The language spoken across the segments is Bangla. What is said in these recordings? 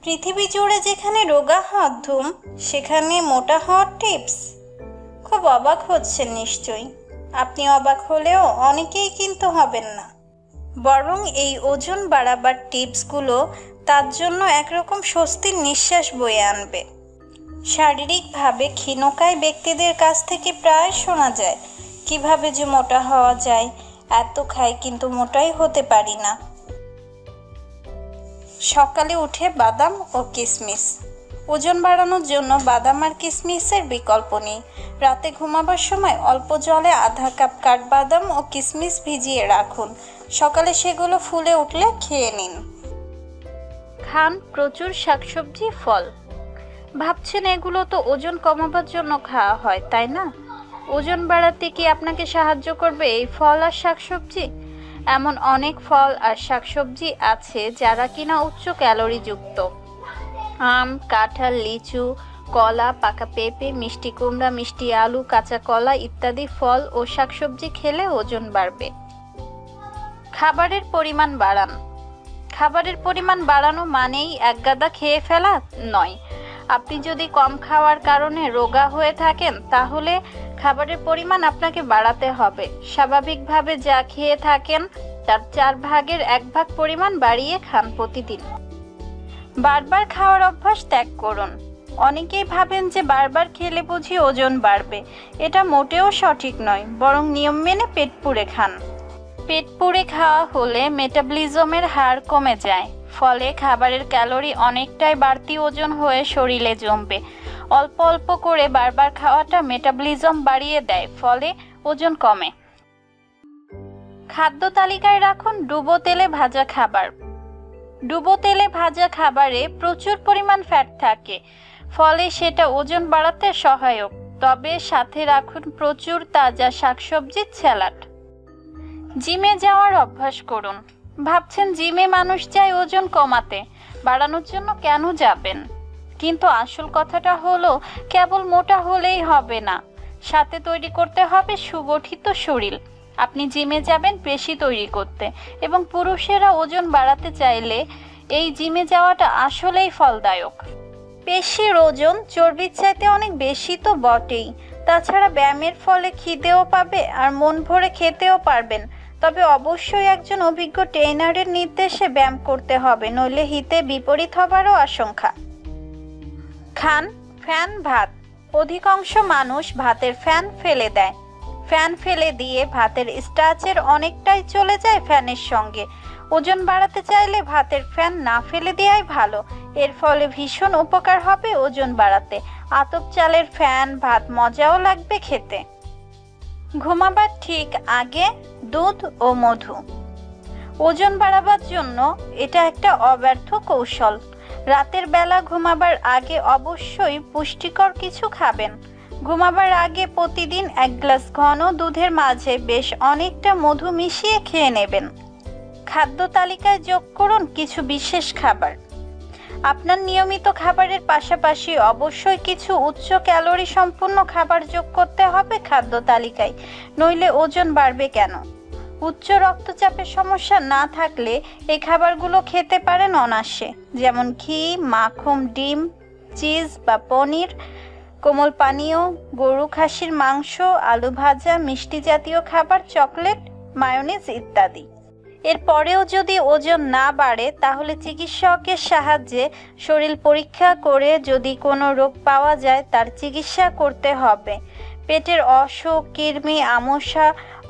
পৃথিবী জুড়ে যেখানে রোগা হওয়ার ধুম, সেখানে মোটা হওয়ার টিপস। খুব অবাক হচ্ছেন নিশ্চয়ই। আপনি অবাক হলেও অনেকেই কিন্তু হবেন না, বরং এই ওজন বাড়াবার টিপসগুলো তার জন্য একরকম স্বস্তির নিঃশ্বাস বয়ে আনবে। শারীরিকভাবে ক্ষীণকায় ব্যক্তিদের কাছ থেকে প্রায় শোনা যায় কিভাবে যে মোটা হওয়া যায়, এত খাই কিন্তু মোটাই হতে পারি না। সকালে উঠে বাদাম ও কিশমিশ। ওজন বাড়ানোর জন্য বাদাম আর কিশমিশের বিকল্প নেই। রাতে ঘুমাবার সময় অল্প জলে আধা কাপ কাঠবাদাম ও কিশমিশ ভিজিয়ে রাখুন। সকালে সেগুলো ফুলে উঠলে খেয়ে নিন। খান প্রচুর শাকসবজি, ফল। ভাবছেন এগুলো তো ওজন কমাবার জন্য খাওয়া হয়, তাই না? ওজন বাড়াতে কি আপনাকে সাহায্য করবে এই ফল আর শাকসবজি? এমন অনেক ফল আর শাকসবজি আছে যারা কিনা উচ্চ ক্যালোরিযুক্ত। আম, কাঁঠাল, লিচু, কলা, পাকা পেঁপে, মিষ্টি কুমড়া, মিষ্টি আলু, কাঁচা কলা ইত্যাদি ফল ও শাকসবজি খেলে ওজন বাড়বে। খাবারের পরিমাণ বাড়ান। খাবারের পরিমাণ বাড়ানো মানেই একগাদা খেয়ে ফেলা নয়। আপনি যদি কম খাওয়ার কারণে রোগা হয়ে থাকেন, তাহলে খাবারের পরিমাণ আপনাকে বাড়াতে হবে। স্বাভাবিকভাবে যা খেয়ে থাকেন তার 1/4 ভাগ পরিমাণ বাড়িয়ে খান প্রতিদিন। বারবার খাওয়ার অভ্যাস ত্যাগ করুন। অনেকেই ভাবেন যে বারবার খেলে বুঝি ওজন বাড়বে। এটা মোটেও সঠিক নয়, বরং নিয়ম মেনে পেট পুড়ে খান। পেট পুড়ে খাওয়া হলে মেটাবলিজমের হার কমে যায়, ফলে খাবারের ক্যালোরি অনেকটাই বাড়তি ওজন হয়ে শরীরে জমবে। অল্প অল্প করে বারবার খাওয়াটা মেটাবলিজম বাড়িয়ে দেয়, ফলে ওজন কমে। খাদ্য তালিকায় রাখুন ডুবো তেলে ভাজা খাবার। ডুবো তেলে ভাজা খাবারে প্রচুর পরিমাণ ফ্যাট থাকে, ফলে সেটা ওজন বাড়াতে সহায়ক। তবে সাথে রাখুন প্রচুর তাজা শাকসবজির স্যালাড। জিমে যাওয়ার অভ্যাস করুন। ভাবছেন জিমে মানুষ যায় ওজন কমাতে, বাড়ানোর জন্য কেন যাবেন? কিন্তু আসল কথাটা হলো, কেবল মোটা হলেই হবে না, সাথে তৈরি করতে হবে সুগঠিত শরীর। আপনি জিমে যাবেন পেশি তৈরি করতে, এবং পুরুষেরা ওজন বাড়াতে চাইলে এই জিমে যাওয়াটা আসলেই ফলদায়ক। পেশির ওজন চর্বির চাইতে অনেক বেশি তো বটেই, তাছাড়া ব্যায়ামের ফলে খিদেও পাবে আর মন ভরে খেতেও পারবেন। তবে অবশ্যই একজন অভিজ্ঞ ট্রেনারের নির্দেশে ব্যায়াম করতে হবে, নইলে হিতে বিপরীত হবারও আশঙ্কা। খান ফ্যান ভাত। অধিকাংশ মানুষ ভাতের ফ্যান ফেলে দেয়। ফ্যান ফেলে দিয়ে ভাতের স্টার্চের অনেকটাই চলে যায় ফ্যানের সঙ্গে। ওজন বাড়াতে চাইলে ভাতের ফ্যান না ফেলে দেওয়াই ভালো। এর ফলে ভীষণ উপকার হবে ওজন বাড়াতে। আতপ চালের ফ্যান ভাত মজাও লাগবে খেতে। ঘুমাবার ঠিক আগে দুধ ও মধু। ওজন বাড়াবার জন্য এটা একটা অব্যর্থ কৌশল। রাতের বেলা ঘুমাবার আগে অবশ্যই পুষ্টিকর কিছু খাবেন। ঘুমাবার আগে প্রতিদিন 1 গ্লাস ঘন দুধের মাঝে বেশ অনেকটা মধু মিশিয়ে খেয়ে নেবেন। খাদ্য তালিকায় যোগ করুন কিছু বিশেষ খাবার। আপনার নিয়মিত খাবারের পাশাপাশি অবশ্যই কিছু উচ্চ ক্যালোরি সম্পন্ন খাবার যোগ করতে হবে খাদ্য তালিকায়, নইলে ওজন বাড়বে কেন? উচ্চ রক্তচাপের সমস্যা না থাকলে এই খাবারগুলো খেতে পারেন অনায়াসে, যেমন ঘি, মাখন, ডিম, চিজ বা পনির, কোমল পানীয়, গরু খাসির মাংস, আলু ভাজা, মিষ্টি জাতীয় খাবার, চকলেট, মায়োনিজ ইত্যাদি। এরপরেও যদি ওজন না বাড়ে, তাহলে চিকিৎসকের সাহায্যে শরীর পরীক্ষা করে যদি কোনো রোগ পাওয়া যায় তার চিকিৎসা করতে হবে। পেটের অসুখ, কৃমি, আমশা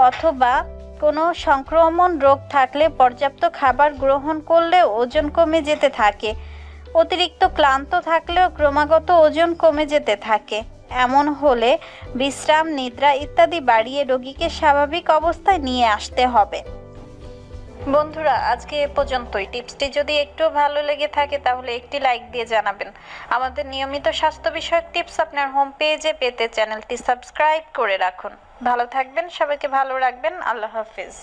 অথবা কোনো সংক্রমণ রোগ থাকলে পর্যাপ্ত খাবার গ্রহণ করলে ওজন কমে যেতে থাকে। অতিরিক্ত ক্লান্ত থাকলেও ক্রমাগত ওজন কমে যেতে থাকে। এমন হলে বিশ্রাম, নিদ্রা ইত্যাদি বাড়িয়ে রোগীকে স্বাভাবিক অবস্থায় নিয়ে আসতে হবে। বন্ধুরা, আজকে এ পর্যন্তই। টিপসটি যদি একটু ভালো লেগে থাকে তাহলে একটি লাইক দিয়ে জানাবেন। আমাদের নিয়মিত স্বাস্থ্য বিষয়ক টিপস আপনার হোম পেজে পেতে চ্যানেলটি সাবস্ক্রাইব করে রাখুন। ভালো থাকবেন, সবাইকে ভালো রাখবেন। আল্লাহ হাফেজ।